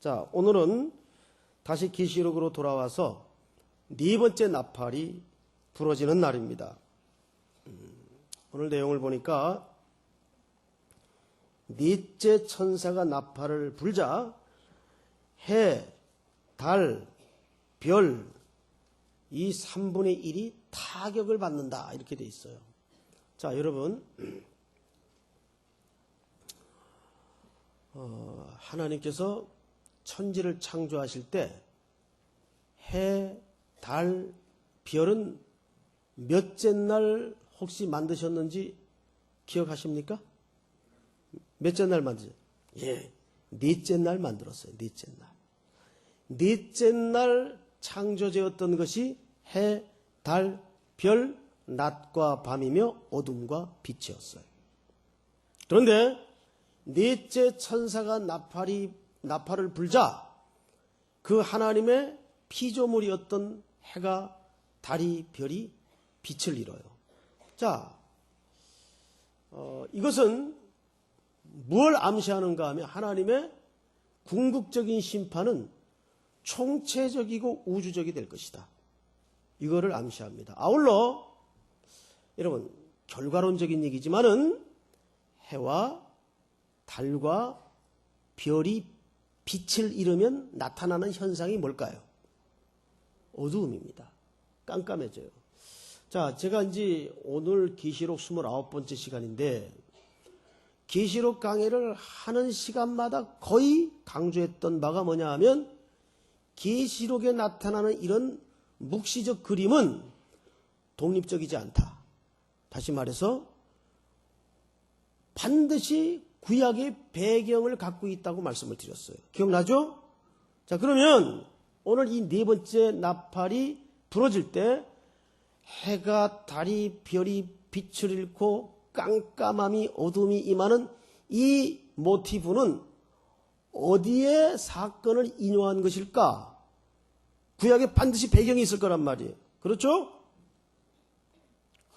자, 오늘은 다시 계시록으로 돌아와서 네 번째 나팔이 부러지는 날입니다. 오늘 내용을 보니까 넷째 천사가 나팔을 불자 해, 달, 별, 이 3분의 1이 타격을 받는다 이렇게 돼 있어요. 자, 여러분, 하나님께서 천지를 창조하실 때 해, 달, 별은 몇째 날 혹시 만드셨는지 기억하십니까? 몇째 날 만드셨어요? 예, 넷째 날 만들었어요. 넷째 날. 넷째 날 창조되었던 것이 해, 달, 별, 낮과 밤이며 어둠과 빛이었어요. 그런데 넷째 천사가 나팔을 불자 그 하나님의 피조물이었던 해가, 달이, 별이 빛을 잃어요. 자, 이것은 무엇을 암시하는가 하면 하나님의 궁극적인 심판은 총체적이고 우주적이 될 것이다. 이거를 암시합니다. 아울러 여러분, 결과론적인 얘기지만은 해와 달과 별이 빛을 잃으면 나타나는 현상이 뭘까요? 어두움입니다. 깜깜해져요. 자, 제가 이제 오늘 계시록 29번째 시간인데 계시록 강의를 하는 시간마다 거의 강조했던 바가 뭐냐 하면 계시록에 나타나는 이런 묵시적 그림은 독립적이지 않다. 다시 말해서 반드시 구약의 배경을 갖고 있다고 말씀을 드렸어요. 기억나죠? 자, 그러면 오늘 이 네 번째 나팔이 부러질 때 해가, 달이, 별이 빛을 잃고 깜깜함이, 어둠이 임하는 이 모티브는 어디에 사건을 인용한 것일까? 구약에 반드시 배경이 있을 거란 말이에요. 그렇죠?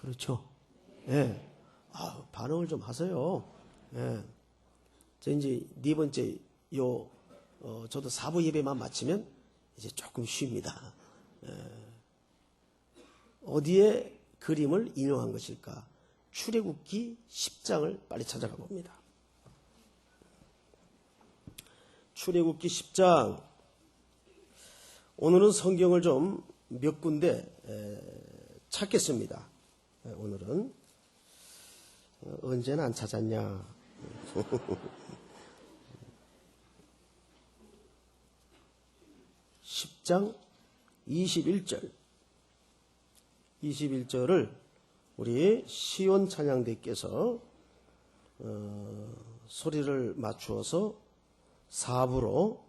그렇죠. 예. 반응을 좀 하세요. 예. 저 이제 네 번째 저도 4부 예배만 마치면 이제 조금 쉽니다. 어디에 그림을 인용한 것일까? 출애굽기 10장을 빨리 찾아가 봅니다. 출애굽기 10장. 오늘은 성경을 좀 몇 군데 찾겠습니다. 오늘은 언제나 안 찾았냐? 10장 21절을 우리 시온 찬양대께서 소리를 맞추어서 4부로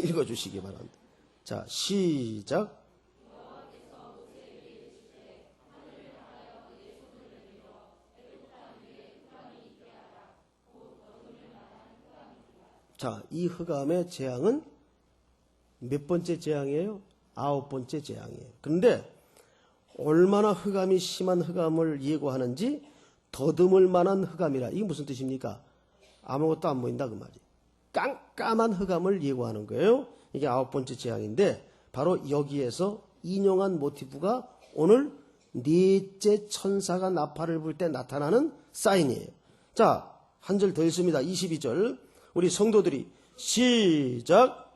읽어주시기 바랍니다. 자, 시작. 자, 이 흑암의 재앙은 몇 번째 재앙이에요? 9번째 재앙이에요. 그런데 얼마나 흑암이 심한 흑암을 예고하는지 더듬을 만한 흑암이라. 이게 무슨 뜻입니까? 아무것도 안 보인다 그 말이에요. 깜깜한 흑암을 예고하는 거예요. 이게 9번째 재앙인데 바로 여기에서 인용한 모티브가 오늘 넷째 천사가 나팔을 불 때 나타나는 사인이에요. 자, 한 절 더 있습니다. 22절. 우리 성도들이 시작.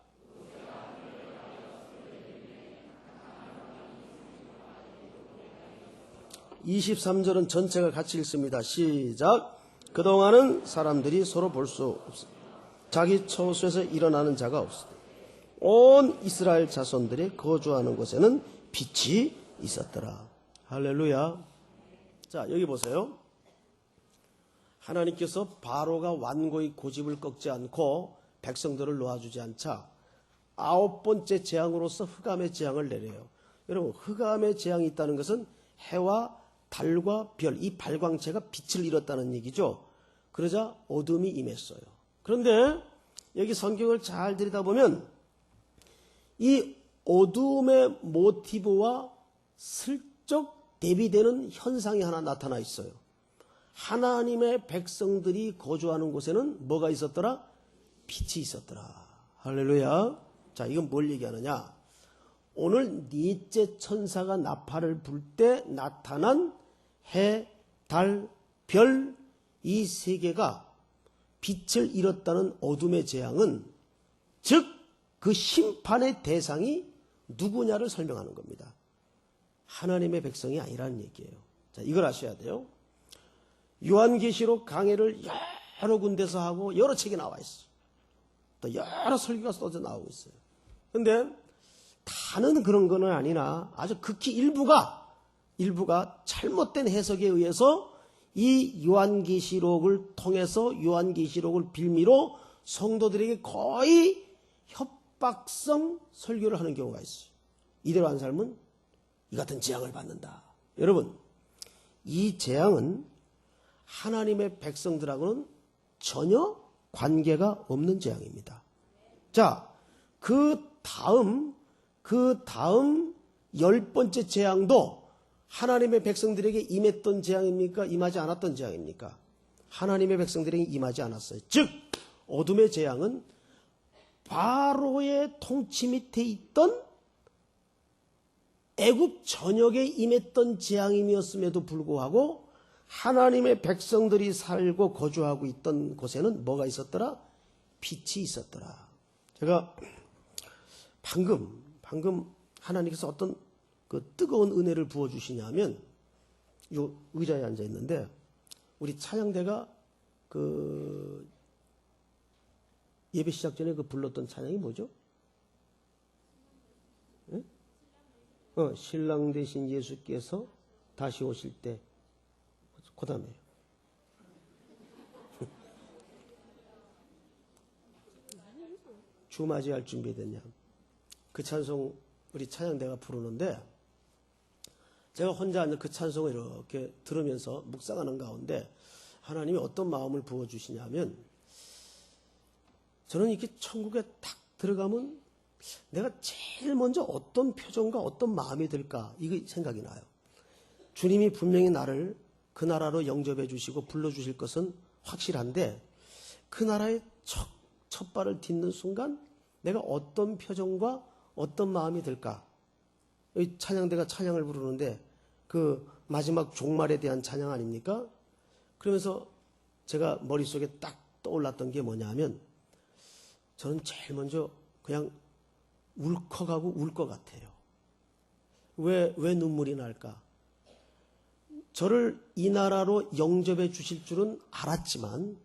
23절은 전체가 같이 읽습니다. 시작. 그동안은 사람들이 서로 볼 수 없어. 자기 처소에서 일어나는 자가 없어. 온 이스라엘 자손들이 거주하는 곳에는 빛이 있었더라. 할렐루야. 자, 여기 보세요. 하나님께서 바로가 완고히 고집을 꺾지 않고 백성들을 놓아주지 않자 9번째 재앙으로서 흑암의 재앙을 내려요. 여러분, 흑암의 재앙이 있다는 것은 해와 달과 별, 이 발광체가 빛을 잃었다는 얘기죠. 그러자 어둠이 임했어요. 그런데 여기 성경을 잘 들여다보면 이 어둠의 모티브와 슬쩍 대비되는 현상이 하나 나타나 있어요. 하나님의 백성들이 거주하는 곳에는 뭐가 있었더라? 빛이 있었더라. 할렐루야. 자, 이건 뭘 얘기하느냐? 오늘 넷째 천사가 나팔을 불 때 나타난 해, 달, 별, 이 세 개가 빛을 잃었다는 어둠의 재앙은 즉 그 심판의 대상이 누구냐를 설명하는 겁니다. 하나님의 백성이 아니라는 얘기예요. 자, 이걸 아셔야 돼요. 요한계시록 강해를 여러 군데서 하고 여러 책에 나와 있어요. 또 여러 설교가 써져 나오고 있어요. 그런데 다는 그런 건 아니나 아주 극히 일부가 잘못된 해석에 의해서 이 요한계시록을 통해서 요한계시록을 빌미로 성도들에게 거의 협박성 설교를 하는 경우가 있어요. 이대로 안 살면 이 같은 재앙을 받는다. 여러분, 이 재앙은 하나님의 백성들하고는 전혀 관계가 없는 재앙입니다. 자, 그 다음 10번째 재앙도 하나님의 백성들에게 임했던 재앙입니까? 임하지 않았던 재앙입니까? 하나님의 백성들에게 임하지 않았어요. 즉 어둠의 재앙은 바로의 통치 밑에 있던 애굽 전역에 임했던 재앙임이었음에도 불구하고 하나님의 백성들이 살고 거주하고 있던 곳에는 뭐가 있었더라? 빛이 있었더라. 제가 방금 하나님께서 어떤 그 뜨거운 은혜를 부어주시냐면 요 의자에 앉아 있는데 우리 찬양대가 그 예배 시작 전에 그 불렀던 찬양이 뭐죠? 네? 신랑 되신 예수께서 다시 오실 때 그 다음에 주 맞이할 준비됐냐? 그 찬송 우리 찬양대가 부르는데 제가 혼자 앉아 그 찬송을 이렇게 들으면서 묵상하는 가운데 하나님이 어떤 마음을 부어주시냐면 저는 이렇게 천국에 딱 들어가면 내가 제일 먼저 어떤 표정과 어떤 마음이 들까 이거 생각이 나요. 주님이 분명히 나를 그 나라로 영접해 주시고 불러주실 것은 확실한데 그 나라에 첫 발을 딛는 순간 내가 어떤 표정과 어떤 마음이 들까? 여기 찬양대가 찬양을 부르는데 그 마지막 종말에 대한 찬양 아닙니까? 그러면서 제가 머릿속에 딱 떠올랐던 게 뭐냐면 저는 제일 먼저 그냥 울컥하고 울 것 같아요. 왜 눈물이 날까? 저를 이 나라로 영접해 주실 줄은 알았지만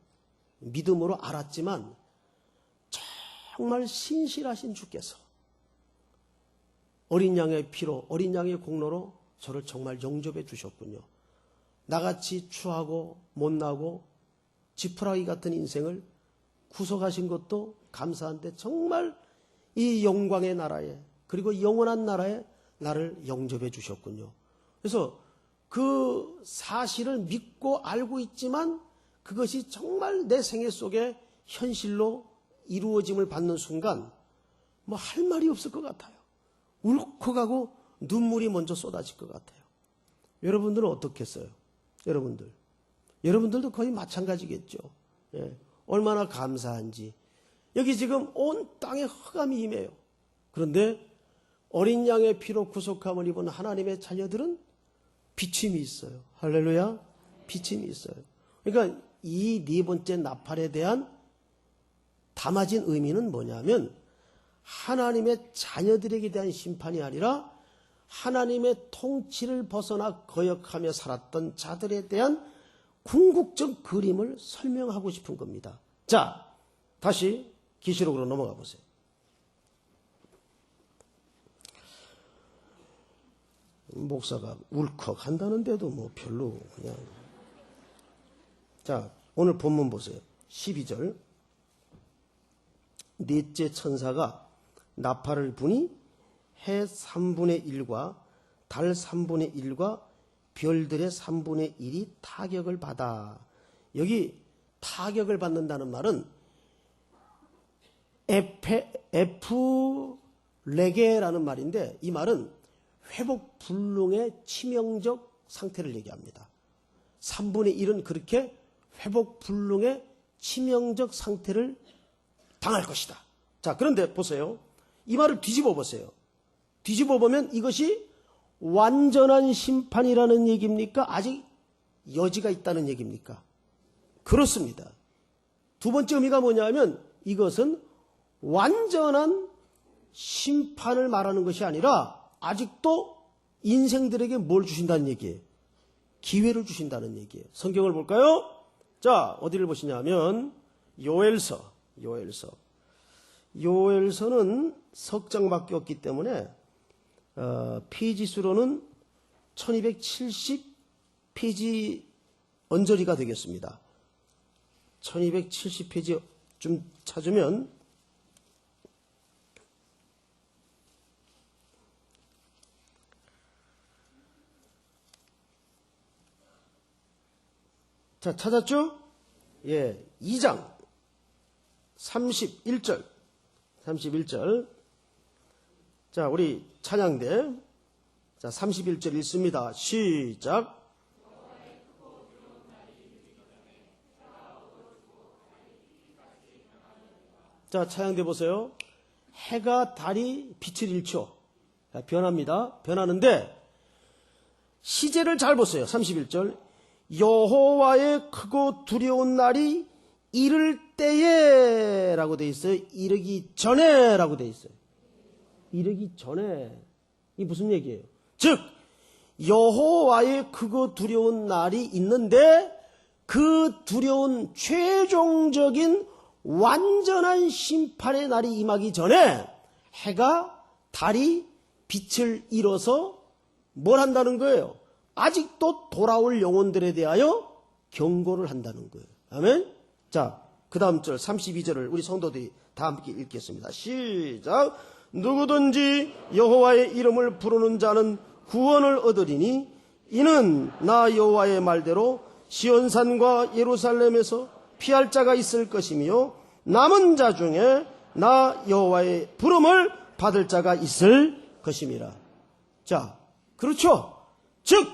믿음으로 알았지만 정말 신실하신 주께서 어린 양의 피로 어린 양의 공로로 저를 정말 영접해 주셨군요. 나같이 추하고 못나고 지푸라기 같은 인생을 구속하신 것도 감사한데 정말 이 영광의 나라에 그리고 영원한 나라에 나를 영접해 주셨군요. 그래서 그 사실을 믿고 알고 있지만 그것이 정말 내 생애 속에 현실로 이루어짐을 받는 순간 뭐 할 말이 없을 것 같아요. 울컥하고 눈물이 먼저 쏟아질 것 같아요. 여러분들은 어떻겠어요? 여러분들도 거의 마찬가지겠죠. 예, 얼마나 감사한지. 여기 지금 온 땅에 흑암이 임해요. 그런데 어린 양의 피로 구속함을 입은 하나님의 자녀들은 비침이 있어요. 할렐루야. 비침이 있어요. 그러니까 이 네 번째 나팔에 대한 담아진 의미는 뭐냐면 하나님의 자녀들에게 대한 심판이 아니라 하나님의 통치를 벗어나 거역하며 살았던 자들에 대한 궁극적 그림을 설명하고 싶은 겁니다. 자, 다시 계시록으로 넘어가 보세요. 목사가 울컥한다는데도 뭐 별로 그냥. 자, 오늘 본문 보세요. 12절. 넷째 천사가 나팔을 부니 해 3분의 1과 달 3분의 1과 별들의 3분의 1이 타격을 받아. 여기 타격을 받는다는 말은 에프레게라는 말인데 이 말은 회복 불능의 치명적 상태를 얘기합니다. 3분의 1은 그렇게 회복 불능의 치명적 상태를 당할 것이다. 자, 그런데 보세요. 이 말을 뒤집어 보세요. 뒤집어 보면 이것이 완전한 심판이라는 얘기입니까? 아직 여지가 있다는 얘기입니까? 그렇습니다. 두 번째 의미가 뭐냐면 이것은 완전한 심판을 말하는 것이 아니라 아직도 인생들에게 뭘 주신다는 얘기예요? 기회를 주신다는 얘기예요. 성경을 볼까요? 자, 어디를 보시냐면 요엘서는 석 장밖에 없기 때문에 페이지수로는 1270페이지 언저리가 되겠습니다. 1270페이지 좀 찾으면 자, 찾았죠? 예, 2장 31절. 자, 우리 찬양대. 자, 31절 읽습니다. 시작. 자, 찬양대 보세요. 해가 달이 빛을 잃죠. 변합니다. 변하는데 시제를 잘 보세요. 31절. 여호와의 크고 두려운 날이 이를 때에 라고 돼 있어요. 이르기 전에 라고 돼 있어요. 이르기 전에. 이 무슨 얘기예요? 즉 여호와의 크고 두려운 날이 있는데 그 두려운 최종적인 완전한 심판의 날이 임하기 전에 해가 달이 빛을 잃어서 뭘 한다는 거예요? 아직도 돌아올 영혼들에 대하여 경고를 한다는 거예요. 아멘? 자, 그 다음 절 32절을 우리 성도들이 다 함께 읽겠습니다. 시작. 누구든지 여호와의 이름을 부르는 자는 구원을 얻으리니 이는 나 여호와의 말대로 시온산과 예루살렘에서 피할 자가 있을 것이며 남은 자 중에 나 여호와의 부름을 받을 자가 있을 것임이라. 자, 그렇죠? 즉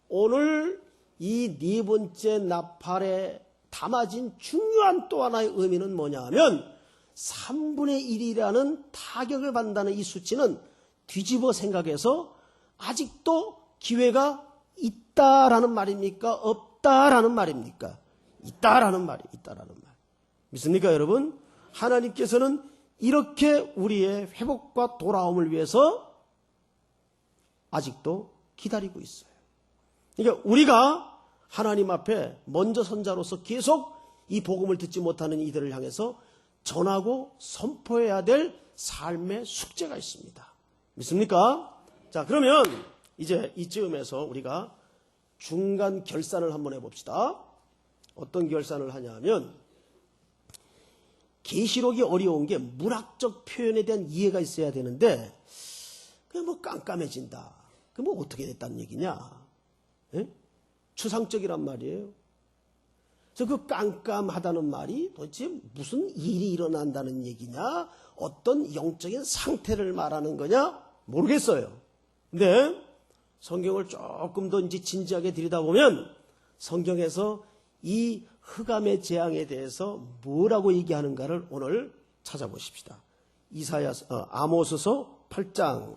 오늘 이 네 번째 나팔에 담아진 중요한 또 하나의 의미는 뭐냐 하면 3분의 1이라는 타격을 받는다는 이 수치는 뒤집어 생각해서 아직도 기회가 있다라는 말입니까? 없다라는 말입니까? 있다라는 말. 믿습니까, 여러분? 하나님께서는 이렇게 우리의 회복과 돌아옴을 위해서 아직도 기다리고 있어요. 그러니까 우리가 하나님 앞에 먼저 선자로서 계속 이 복음을 듣지 못하는 이들을 향해서 전하고 선포해야 될 삶의 숙제가 있습니다. 믿습니까? 자, 그러면 이제 이쯤에서 우리가 중간 결산을 한번 해봅시다. 어떤 결산을 하냐면 계시록이 어려운 게 문학적 표현에 대한 이해가 있어야 되는데 그냥 뭐 깜깜해진다. 그 뭐 어떻게 됐다는 얘기냐? 예? 추상적이란 말이에요. 그래서 그 깜깜하다는 말이 도대체 무슨 일이 일어난다는 얘기냐? 어떤 영적인 상태를 말하는 거냐? 모르겠어요. 근데 성경을 조금 더 이제 진지하게 들여다보면 성경에서 이 흑암의 재앙에 대해서 뭐라고 얘기하는가를 오늘 찾아보십시다. 아모스서 8장.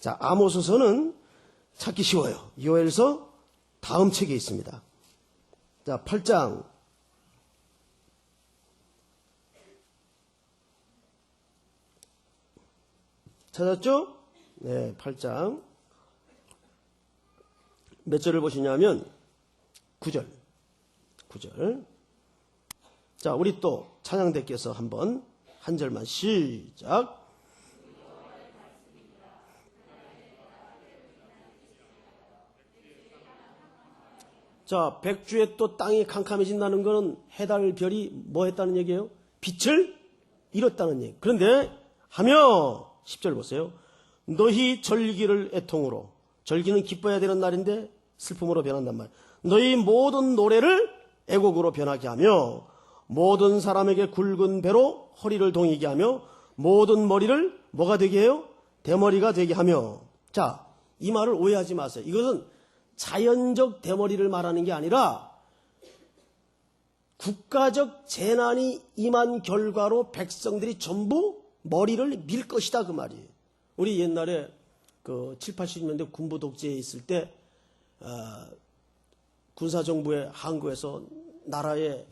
자, 아모스서는 찾기 쉬워요. 요엘서 다음 책에 있습니다. 자, 8장. 찾았죠? 네, 8장. 몇 절을 보시냐면 9절. 자, 우리 또 찬양대께서 한번 한 절만 시작. 자, 백주에 또 땅이 캄캄해진다는 것은 해달 별이 뭐 했다는 얘기예요? 빛을 잃었다는 얘기. 그런데 하며 10절 보세요. 너희 절기를 애통으로. 절기는 기뻐해야 되는 날인데 슬픔으로 변한단 말이에요. 너희 모든 노래를 애곡으로 변하게 하며 모든 사람에게 굵은 배로 허리를 동이게 하며 모든 머리를 뭐가 되게 해요? 대머리가 되게 하며. 자, 이 말을 오해하지 마세요. 이것은 자연적 대머리를 말하는 게 아니라 국가적 재난이 임한 결과로 백성들이 전부 머리를 밀 것이다 그 말이에요. 우리 옛날에 그 7, 80년대 군부 독재에 있을 때 군사정부의 항구에서 나라의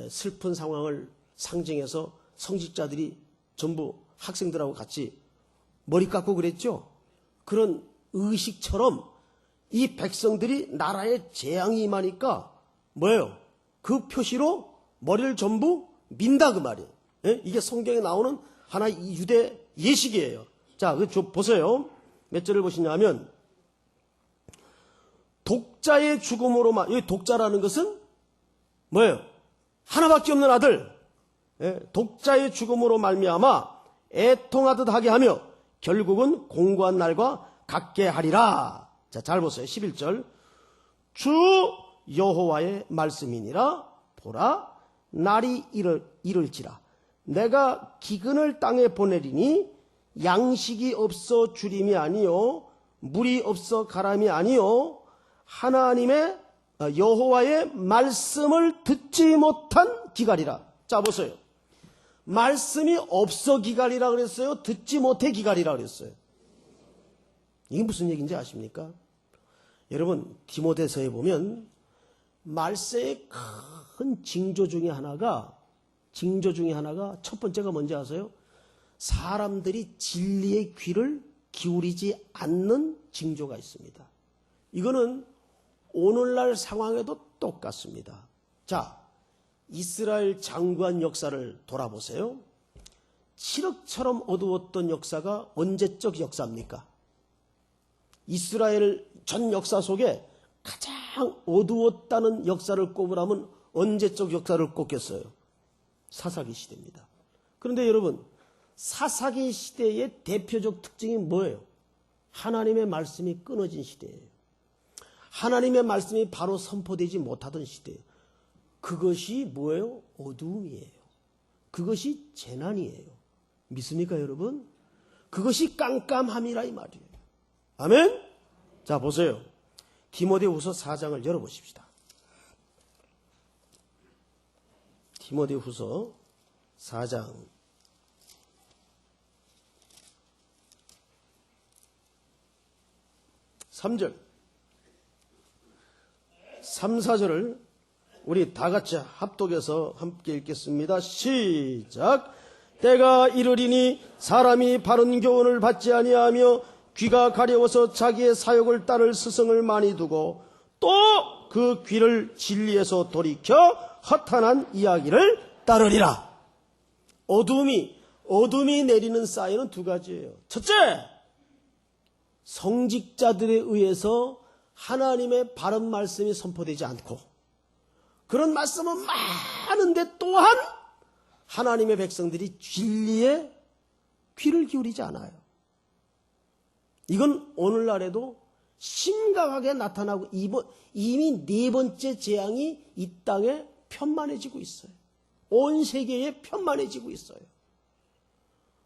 슬픈 상황을 상징해서 성직자들이 전부 학생들하고 같이 머리 깎고 그랬죠. 그런 의식처럼 이 백성들이 나라에 재앙이 임하니까 뭐예요? 그 표시로 머리를 전부 민다 그 말이에요. 예? 이게 성경에 나오는 하나의 유대 예식이에요. 자, 보세요. 몇 절을 보시냐면 독자의 죽음으로만, 이 독자라는 것은 뭐예요? 하나밖에 없는 아들. 예? 독자의 죽음으로 말미암아 애통하듯 하게 하며 결국은 공고한 날과 같게 하리라. 자, 잘 보세요. 11절. 주 여호와의 말씀이니라. 보라, 날이 이를지라. 내가 기근을 땅에 보내리니 양식이 없어 주림이 아니요 물이 없어 가람이 아니요 하나님의 여호와의 말씀을 듣지 못한 기갈이라. 자, 보세요. 말씀이 없어 기갈이라 그랬어요? 듣지 못해 기갈이라 그랬어요? 이게 무슨 얘기인지 아십니까? 여러분, 디모데서에 보면 말세의 큰 징조 중에 하나가 첫 번째가 뭔지 아세요? 사람들이 진리의 귀를 기울이지 않는 징조가 있습니다. 이거는 오늘날 상황에도 똑같습니다. 자, 이스라엘 장구한 역사를 돌아보세요. 칠흑처럼 어두웠던 역사가 언제적 역사입니까? 이스라엘 전 역사 속에 가장 어두웠다는 역사를 꼽으라면 언제적 역사를 꼽겠어요? 사사기 시대입니다. 그런데 여러분, 사사기 시대의 대표적 특징이 뭐예요? 하나님의 말씀이 끊어진 시대예요. 하나님의 말씀이 바로 선포되지 못하던 시대예요. 그것이 뭐예요? 어두움이에요. 그것이 재난이에요. 믿습니까, 여러분? 그것이 깜깜함이라 이 말이에요. 아멘? 자, 보세요. 디모데후서 4장을 열어보십시다. 디모데후서 4장 3절 3, 4절을 우리 다 같이 합독해서 함께 읽겠습니다. 시작. 때가 이르리니 사람이 바른 교훈을 받지 아니하며 귀가 가려워서 자기의 사욕을 따를 스승을 많이 두고 또 그 귀를 진리에서 돌이켜 허탄한 이야기를 따르리라. 어둠이 내리는 사인은 두 가지예요. 첫째, 성직자들에 의해서 하나님의 바른 말씀이 선포되지 않고, 그런 말씀은 많은데 또한 하나님의 백성들이 진리에 귀를 기울이지 않아요. 이건 오늘날에도 심각하게 나타나고 이미 네 번째 재앙이 이 땅에 편만해지고 있어요. 온 세계에 편만해지고 있어요.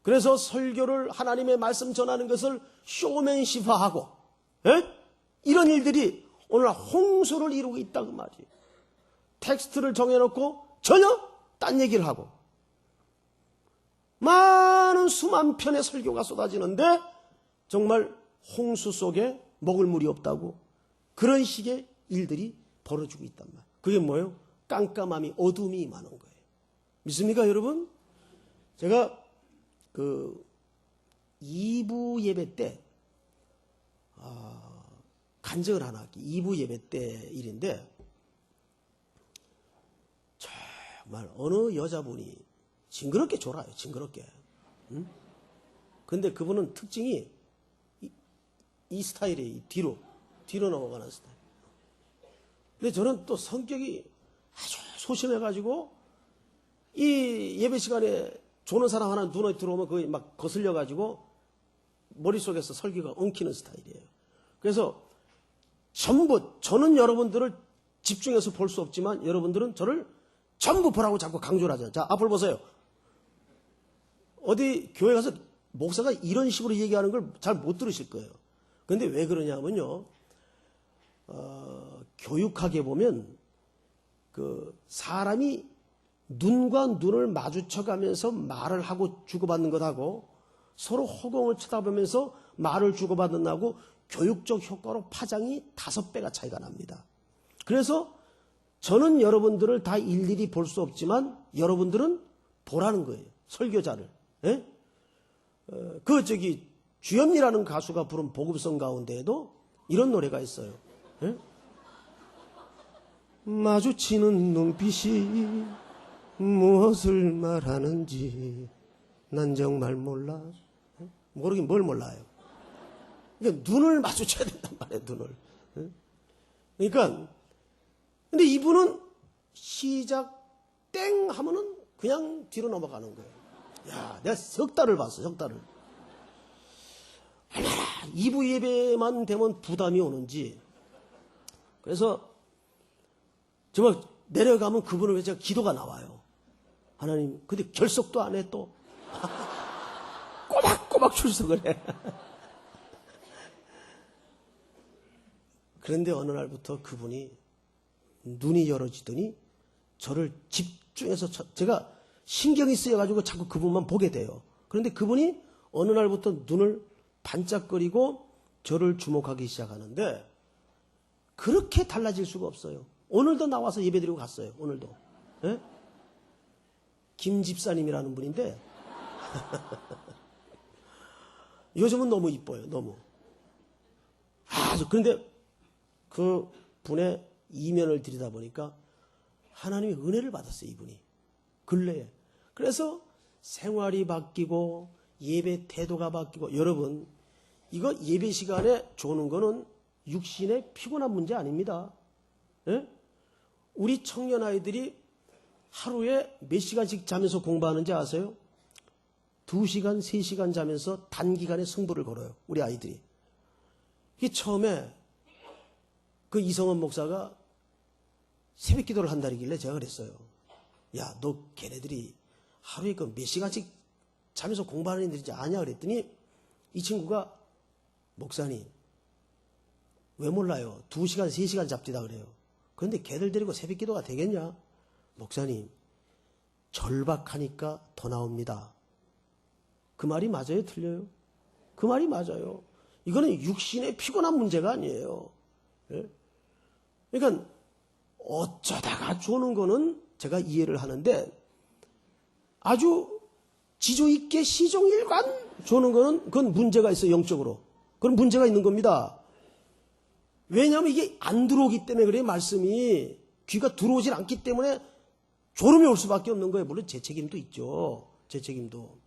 그래서 설교를 하나님의 말씀 전하는 것을 쇼맨시화하고 이런 일들이 오늘날 홍수를 이루고 있다 그 말이에요. 텍스트를 정해놓고 전혀 딴 얘기를 하고 많은 수만 편의 설교가 쏟아지는데 정말 홍수 속에 먹을 물이 없다고 그런 식의 일들이 벌어지고 있단 말이에요. 그게 뭐예요? 깜깜함이, 어둠이 임하는 거예요. 믿습니까, 여러분? 제가 그 2부 예배 때 간증을 하나 할게요. 2부 예배 때 일인데 정말 어느 여자분이 징그럽게 졸아요. 징그럽게. 근데 그분은 특징이 이 스타일이에요. 뒤로 넘어가는 스타일. 근데 저는 또 성격이 아주 소심해가지고 이 예배 시간에 조는 사람 하나 눈에 들어오면 거의 막 거슬려가지고 머릿속에서 설교가 엉키는 스타일이에요. 그래서 저는 여러분들을 집중해서 볼 수 없지만 여러분들은 저를 전부 보라고 자꾸 강조를 하잖아요. 자, 앞을 보세요. 어디 교회 가서 목사가 이런 식으로 얘기하는 걸 잘 못 들으실 거예요. 그런데 왜 그러냐면요. 교육학에 보면 그 사람이 눈과 눈을 마주쳐가면서 말을 하고 주고받는 것하고 서로 허공을 쳐다보면서 말을 주고받는 하고 교육적 효과로 파장이 5배가 차이가 납니다. 그래서 저는 여러분들을 다 일일이 볼 수 없지만 여러분들은 보라는 거예요. 설교자를. 예? 주현미라는 가수가 부른 보급성 가운데에도 이런 노래가 있어요. 예? 마주치는 눈빛이 무엇을 말하는지 난 정말 몰라. 예? 모르긴 뭘 몰라요. 그러니까 눈을 마주쳐야 된단 말이에요. 눈을. 예? 그러니까 근데 이분은 시작 땡 하면은 그냥 뒤로 넘어가는 거예요. 야, 내가 석 달을 봤어, 석 달을. 얼마나 2부 예배만 되면 부담이 오는지. 그래서 정말 내려가면 그분을 위해 제가 기도가 나와요. 하나님, 근데 결석도 안 해 또. 꼬박꼬박 출석을 해. 그런데 어느 날부터 그분이 눈이 열어지더니 저를 집중해서 제가 신경이 쓰여가지고 자꾸 그분만 보게 돼요. 그런데 그분이 어느 날부터 눈을 반짝거리고 저를 주목하기 시작하는데 그렇게 달라질 수가 없어요. 오늘도 나와서 예배드리고 갔어요. 오늘도. 예? 김 집사님이라는 분인데 요즘은 너무 이뻐요. 너무. 그런데 그 분의 이면을 들여다보니까 하나님의 은혜를 받았어요. 이분이. 근래에. 그래서 생활이 바뀌고 예배 태도가 바뀌고 여러분 이거 예배 시간에 조는 거는 육신의 피곤한 문제 아닙니다. 예? 우리 청년 아이들이 하루에 몇 시간씩 자면서 공부하는지 아세요? 2시간, 3시간 자면서 단기간에 승부를 걸어요. 우리 아이들이. 이게 처음에 그 이성원 목사가 새벽 기도를 한다길래 제가 그랬어요. 야, 너 걔네들이 하루에 그 몇 시간씩 자면서 공부하는 애들인지 아냐? 그랬더니 이 친구가 목사님, 왜 몰라요? 2시간, 3시간 잡디다 그래요. 그런데 걔들 데리고 새벽 기도가 되겠냐? 목사님, 절박하니까 더 나옵니다. 그 말이 맞아요? 틀려요? 그 말이 맞아요. 이거는 육신의 피곤한 문제가 아니에요. 예? 그러니까 어쩌다가 조는 거는 제가 이해를 하는데 아주 지조 있게 시종일관 조는 거는 그건 문제가 있어요. 영적으로. 그건 문제가 있는 겁니다. 왜냐하면 이게 안 들어오기 때문에 그래요. 말씀이 귀가 들어오질 않기 때문에 졸음이 올 수밖에 없는 거예요. 물론 제 책임도 있죠. 제 책임도.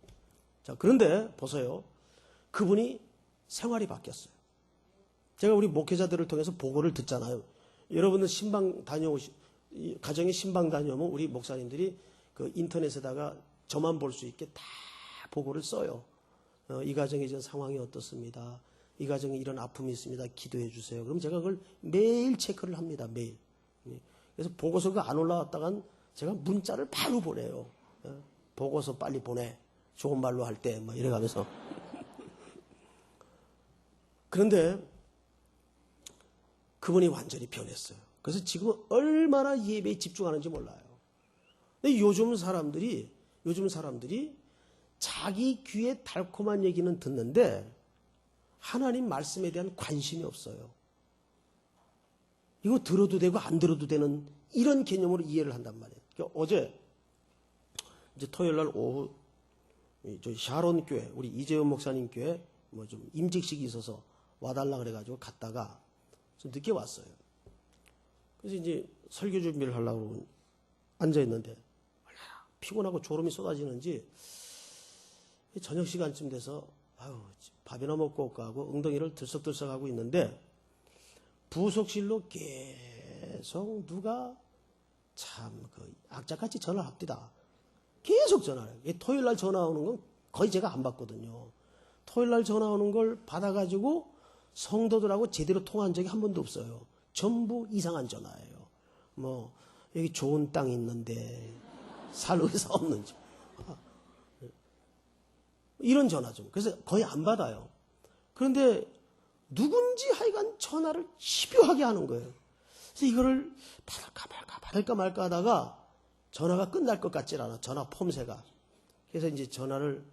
자, 그런데 보세요. 그분이 생활이 바뀌었어요. 제가 우리 목회자들을 통해서 보고를 듣잖아요. 여러분들 신방 가정에 신방 다녀오면 우리 목사님들이 그 인터넷에다가 저만 볼 수 있게 다 보고를 써요. 이 가정의 지금 상황이 어떻습니다. 이 가정에 이런 아픔이 있습니다. 기도해 주세요. 그럼 제가 그걸 매일 체크를 합니다. 매일. 그래서 보고서가 안 올라왔다간 제가 문자를 바로 보내요. 보고서 빨리 보내. 좋은 말로 할 때 막 이래가면서. 그런데 그분이 완전히 변했어요. 그래서 지금 얼마나 예배에 집중하는지 몰라요. 근데 요즘 사람들이 자기 귀에 달콤한 얘기는 듣는데 하나님 말씀에 대한 관심이 없어요. 이거 들어도 되고 안 들어도 되는 이런 개념으로 이해를 한단 말이에요. 그러니까 어제 이제 토요일 날 오후 저희 샤론 교회 우리 이재훈 목사님 교회 뭐 좀 임직식이 있어서 와달라 그래가지고 갔다가 좀 늦게 왔어요. 그래서 이제 설교 준비를 하려고 앉아 있는데 피곤하고 졸음이 쏟아지는지 저녁 시간쯤 돼서 밥이나 먹고 올까 하고 엉덩이를 들썩들썩하고 있는데 부속실로 계속 누가 참 그 악착같이 전화를 합디다. 계속 전화를 해요. 토요일 날 전화 오는 건 거의 제가 안 받거든요. 토요일 날 전화 오는 걸 받아가지고 성도들하고 제대로 통화한 적이 한 번도 없어요. 전부 이상한 전화예요. 뭐 여기 좋은 땅 있는데 살 의사 없는지 이런 전화죠. 그래서 거의 안 받아요. 그런데 누군지 하여간 전화를 집요하게 하는 거예요. 그래서 이거를 받을까 말까 하다가 전화가 끝날 것 같질 않아. 전화 폼새가. 그래서 이제 전화를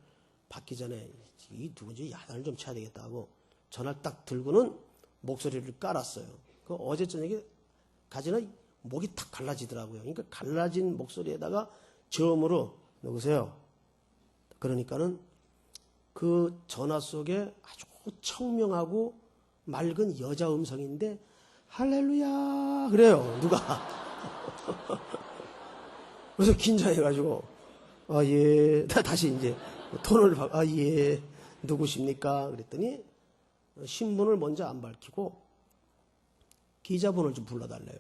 받기 전에 이 누군지 야단을 좀 쳐야 되겠다 하고 전화를 딱 들고는 목소리를 깔았어요. 그 어제 저녁에 가지나 목이 탁 갈라지더라고요. 그러니까 갈라진 목소리에다가 저음으로 누구세요? 그러니까는 그 전화 속에 아주 청명하고 맑은 여자 음성인데 할렐루야 그래요. 누가. 그래서 긴장해가지고 예. 다시 이제 톤을 예. 누구십니까? 그랬더니 신분을 먼저 안 밝히고 기자번호를 좀 불러달래요.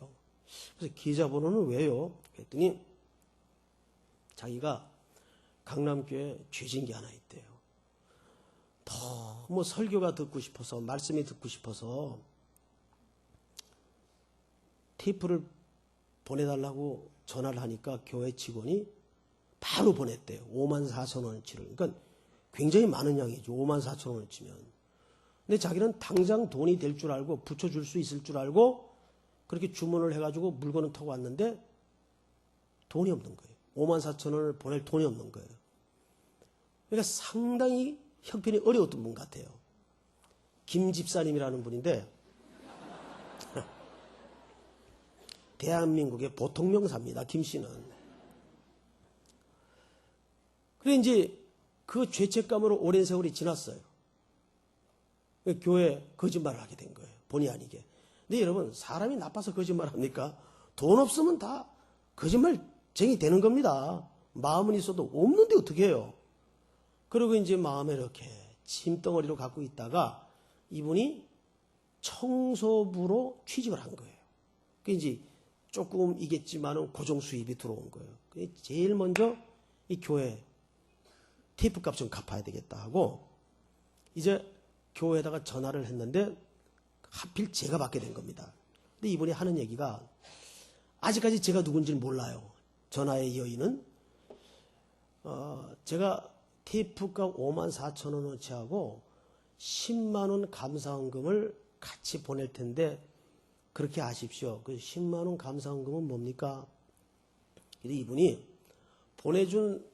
그래서 기자번호는 왜요? 그랬더니 자기가 강남교회 죄진 게 하나 있대요. 너무 설교가 듣고 싶어서 말씀이 듣고 싶어서 테이프를 보내달라고 전화를 하니까 교회 직원이 바로 보냈대요. 54,000원어치를. 그러니까 굉장히 많은 양이죠. 54,000원어치면. 근데 자기는 당장 돈이 될 줄 알고 붙여줄 수 있을 줄 알고 그렇게 주문을 해가지고 물건을 타고 왔는데 돈이 없는 거예요. 54,000원을 보낼 돈이 없는 거예요. 그러니까 상당히 형편이 어려웠던 분 같아요. 김 집사님이라는 분인데 대한민국의 보통 명사입니다. 김 씨는. 그래 이제 그 죄책감으로 오랜 세월이 지났어요. 교회에 거짓말을 하게 된 거예요. 본의 아니게. 근데 여러분 사람이 나빠서 거짓말합니까? 돈 없으면 다 거짓말쟁이 되는 겁니다. 마음은 있어도 없는데 어떻게 해요? 그리고 이제 마음에 이렇게 짐덩어리로 갖고 있다가 이분이 청소부로 취직을 한 거예요. 그 이제 조금이겠지만은 고정 수입이 들어온 거예요. 제일 먼저 이 교회 테이프 값 좀 갚아야 되겠다 하고 이제 교회에다가 전화를 했는데 하필 제가 받게 된 겁니다. 근데 이분이 하는 얘기가 아직까지 제가 누군지는 몰라요. 전화의 여인은 제가 테이프값 54,000원어치하고 10만 원 감사헌금을 같이 보낼 텐데 그렇게 아십시오. 그 10만 원 감사헌금은 뭡니까? 근데 이분이 보내준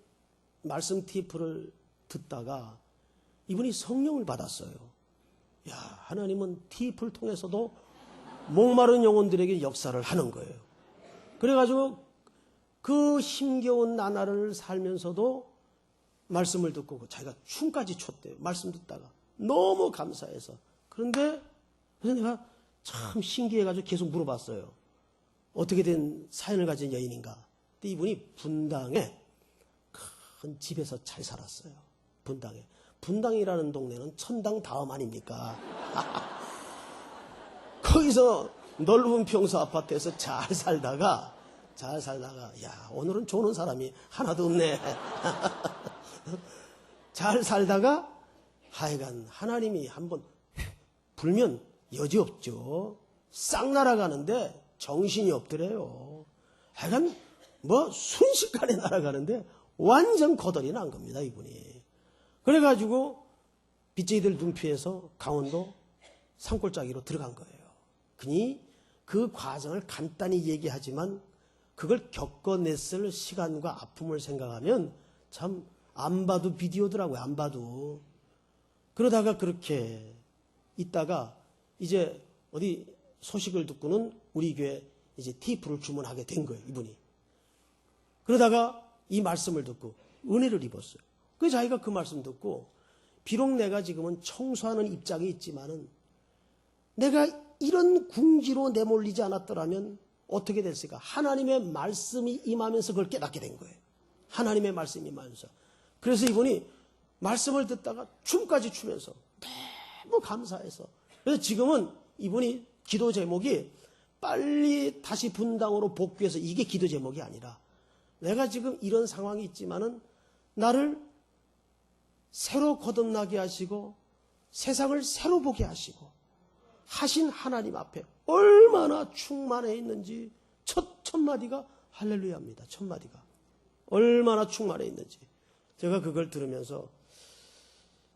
말씀 테이프를 듣다가 이분이 성령을 받았어요. 야, 하나님은 테이프를 통해서도 목마른 영혼들에게 역사를 하는 거예요. 그래가지고 그 힘겨운 나날을 살면서도 말씀을 듣고 자기가 춤까지 췄대요. 말씀 듣다가 너무 감사해서. 그런데 그래서 내가 참 신기해가지고 계속 물어봤어요. 어떻게 된 사연을 가진 여인인가? 근데 이분이 분당에 큰 집에서 잘 살았어요. 분당에. 분당이라는 동네는 천당 다음 아닙니까? 거기서 넓은 평수 아파트에서 잘 살다가 야, 오늘은 조는 사람이 하나도 없네. 잘 살다가 하여간 하나님이 한번 불면 여지없죠. 싹 날아가는데 정신이 없더래요. 하여간 뭐 순식간에 날아가는데 완전 거덜이 난 겁니다, 이분이. 그래가지고 빚쟁이들 눈피해서 강원도 산골짜기로 들어간 거예요. 그니 그 과정을 간단히 얘기하지만 그걸 겪어냈을 시간과 아픔을 생각하면 참 안 봐도 비디오더라고요. 안 봐도. 그러다가 그렇게 있다가 이제 어디 소식을 듣고는 우리 교회 이제 테이프를 주문하게 된 거예요. 이분이. 그러다가 이 말씀을 듣고 은혜를 입었어요. 그래서 자기가 그 말씀 듣고 비록 내가 지금은 청소하는 입장에 있지만은 내가 이런 궁지로 내몰리지 않았더라면 어떻게 됐을까? 하나님의 말씀이 임하면서 그걸 깨닫게 된 거예요. 하나님의 말씀이 임하면서. 그래서 이분이 말씀을 듣다가 춤까지 추면서 너무 감사해서. 그래서 지금은 이분이 기도 제목이 빨리 다시 분당으로 복귀해서 이게 기도 제목이 아니라 내가 지금 이런 상황이 있지만은 나를 새로 거듭나게 하시고 세상을 새로 보게 하시고 하신 하나님 앞에 얼마나 충만해 있는지 첫 마디가 할렐루야입니다. 첫 마디가 얼마나 충만해 있는지 제가 그걸 들으면서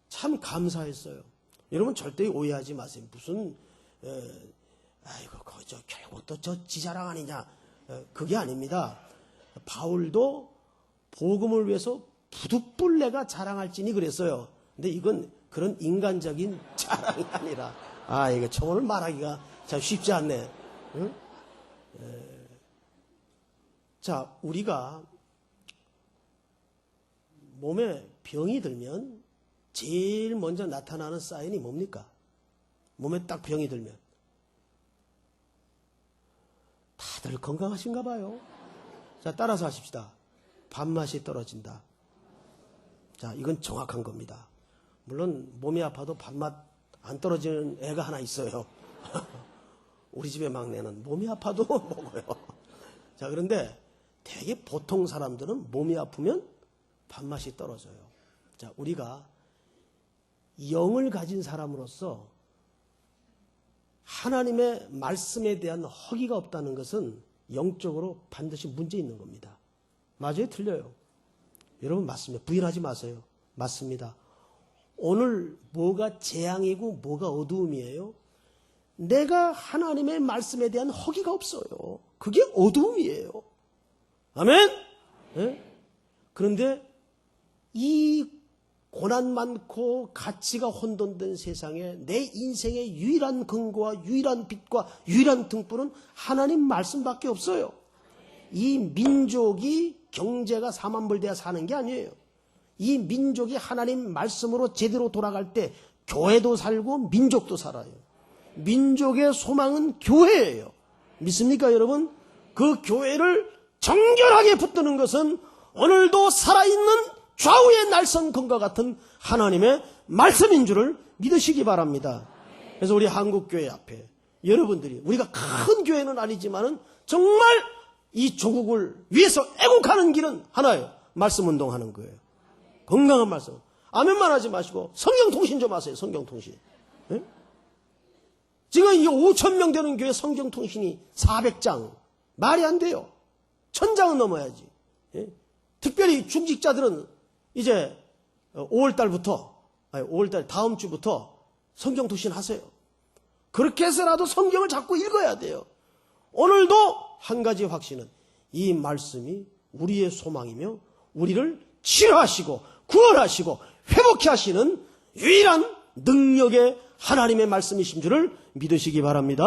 참 감사했어요. 여러분 절대 오해하지 마세요. 무슨 아이고 저 결국 또 저 지자랑 아니냐 그게 아닙니다. 바울도 복음을 위해서 부득불내가 자랑할지니 그랬어요. 근데 이건 그런 인간적인 자랑이 아니라, 이거 청혼을 말하기가 참 쉽지 않네. 응? 자, 우리가 몸에 병이 들면 제일 먼저 나타나는 사인이 뭡니까? 몸에 딱 병이 들면. 다들 건강하신가 봐요. 자, 따라서 하십시다. 밥맛이 떨어진다. 자, 이건 정확한 겁니다. 물론 몸이 아파도 밥맛 안 떨어지는 애가 하나 있어요. 우리 집의 막내는 몸이 아파도 먹어요. 자, 그런데 되게 보통 사람들은 몸이 아프면 밥맛이 떨어져요. 자, 우리가 영을 가진 사람으로서 하나님의 말씀에 대한 허기가 없다는 것은 영적으로 반드시 문제 있는 겁니다. 맞아요? 틀려요? 여러분 맞습니다. 부인하지 마세요. 맞습니다. 오늘 뭐가 재앙이고 뭐가 어두움이에요? 내가 하나님의 말씀에 대한 허기가 없어요. 그게 어두움이에요. 아멘? 네? 그런데 이 고난 많고 가치가 혼돈된 세상에 내 인생의 유일한 근거와 유일한 빛과 유일한 등불은 하나님 말씀밖에 없어요. 이 민족이 경제가 사만불대야 사는 게 아니에요. 이 민족이 하나님 말씀으로 제대로 돌아갈 때 교회도 살고 민족도 살아요. 민족의 소망은 교회예요. 믿습니까 여러분? 그 교회를 정결하게 붙드는 것은 오늘도 살아있는 좌우의 날성검과 같은 하나님의 말씀인 줄을 믿으시기 바랍니다. 그래서 우리 한국교회 앞에 여러분들이, 우리가 큰 교회는 아니지만은 정말 이 조국을 위해서 애국하는 길은 하나예요. 말씀 운동하는 거예요. 건강한 말씀. 아멘만 하지 마시고 성경통신 좀 하세요. 성경통신. 네? 지금 이 5,000명 되는 교회 성경통신이 400장. 말이 안 돼요. 1,000장은 넘어야지. 네? 특별히 중직자들은 이제 5월달부터, 5월달 다음 주부터 성경통신 하세요. 그렇게 해서라도 성경을 자꾸 읽어야 돼요. 오늘도 한 가지 확신은 이 말씀이 우리의 소망이며 우리를 치료하시고 구원하시고 회복케 하시는 유일한 능력의 하나님의 말씀이신 줄을 믿으시기 바랍니다.